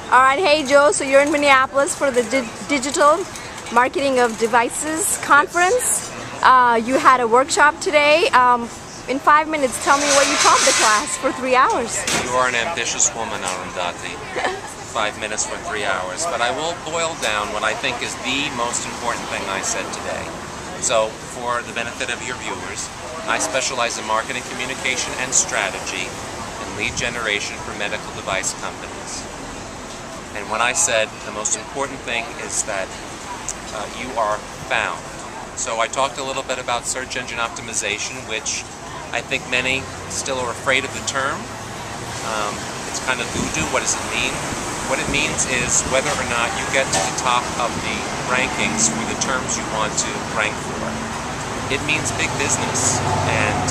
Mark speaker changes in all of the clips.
Speaker 1: All right, hey Joe, so you're in Minneapolis for the Digital Marketing of Devices conference. You had a workshop today. In 5 minutes, tell me what you taught the class for 3 hours.
Speaker 2: You are an ambitious woman, Arundhati. 5 minutes for 3 hours. But I will boil down what I think is the most important thing I said today. So, for the benefit of your viewers, I specialize in marketing, communication, and strategy and lead generation for medical device companies. And when I said the most important thing is that you are found. So I talked a little bit about search engine optimization, which I think many still are afraid of the term. It's kind of voodoo. What does it mean? What it means is whether or not you get to the top of the rankings for the terms you want to rank for. It means big business. And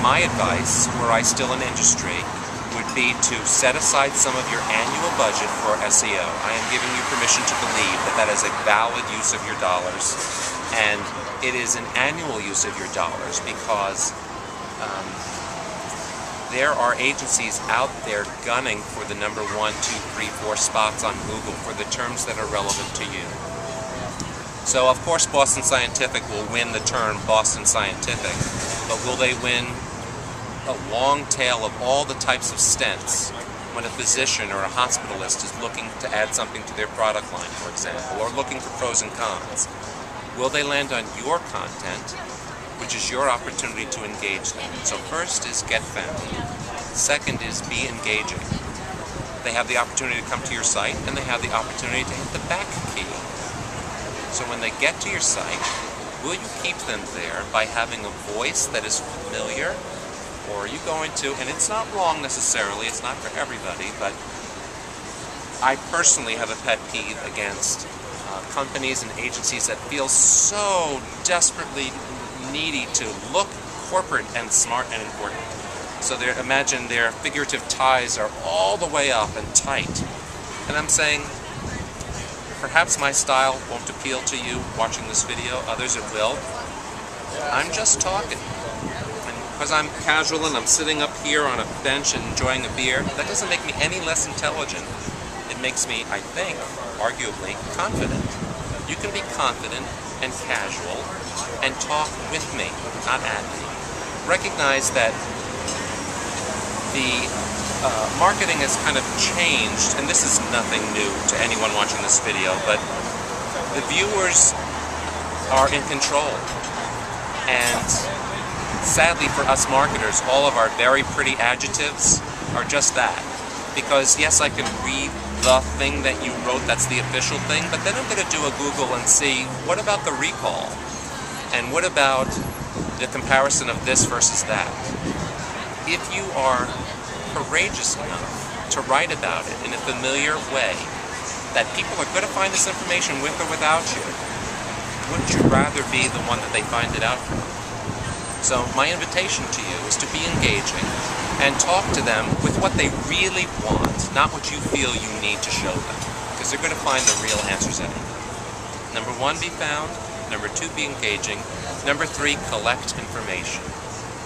Speaker 2: my advice, were I still in industry, would be to set aside some of your annual budget for SEO. I am giving you permission to believe that that is a valid use of your dollars, and it is an annual use of your dollars because there are agencies out there gunning for the number 1, 2, 3, 4 spots on Google for the terms that are relevant to you. So of course Boston Scientific will win the term Boston Scientific, but will they win a long tail of all the types of stents when a physician or a hospitalist is looking to add something to their product line, for example, or looking for pros and cons? Will they land on your content, which is your opportunity to engage them? So first is get found. Second is be engaging. They have the opportunity to come to your site, and they have the opportunity to hit the back key. So when they get to your site, will you keep them there by having a voice that is familiar? Or are you going to, and it's not wrong necessarily, it's not for everybody, but I personally have a pet peeve against companies and agencies that feel so desperately needy to look corporate and smart and important. So imagine their figurative ties are all the way up and tight. And I'm saying, perhaps my style won't appeal to you watching this video, others it will. I'm just talking. Because I'm casual and I'm sitting up here on a bench and enjoying a beer, that doesn't make me any less intelligent. It makes me, I think, arguably, confident. You can be confident and casual and talk with me, not at me. Recognize that the marketing has kind of changed, and this is nothing new to anyone watching this video, but the viewers are in control. And sadly for us marketers, all of our very pretty adjectives are just that. Because yes, I can read the thing that you wrote, that's the official thing, but then I'm going to do a Google and see, what about the recall? And what about the comparison of this versus that? If you are courageous enough to write about it in a familiar way, that people are going to find this information with or without you, wouldn't you rather be the one that they find it out from? So my invitation to you is to be engaging and talk to them with what they really want, not what you feel you need to show them, because they're going to find the real answers anyway. Number 1, be found. Number 2, be engaging. Number 3, collect information.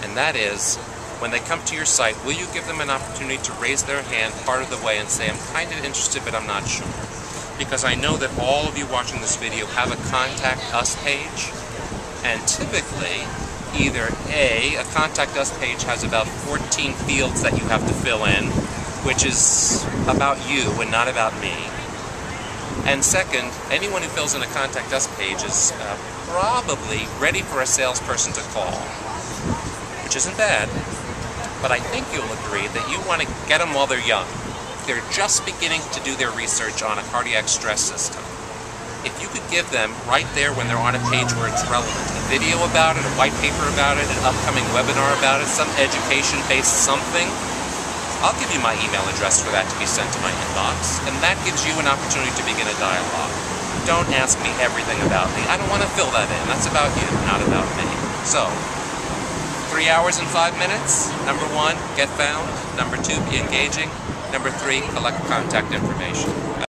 Speaker 2: And that is, when they come to your site, will you give them an opportunity to raise their hand part of the way and say, I'm kind of interested, but I'm not sure. Because I know that all of you watching this video have a Contact Us page, and typically, either A, a Contact Us page has about 14 fields that you have to fill in, which is about you and not about me. And second, anyone who fills in a Contact Us page is probably ready for a salesperson to call, which isn't bad, but I think you'll agree that you want to get them while they're young. They're just beginning to do their research on a cardiac stress system. If you could give them right there when they're on a page where it's relevant, a video about it, a white paper about it, an upcoming webinar about it, some education-based something, I'll give you my email address for that to be sent to my inbox, and that gives you an opportunity to begin a dialogue. Don't ask me everything about me. I don't want to fill that in. That's about you, not about me. So, 3 hours and 5 minutes. Number 1, get found. Number 2, be engaging. Number 3, collect contact information.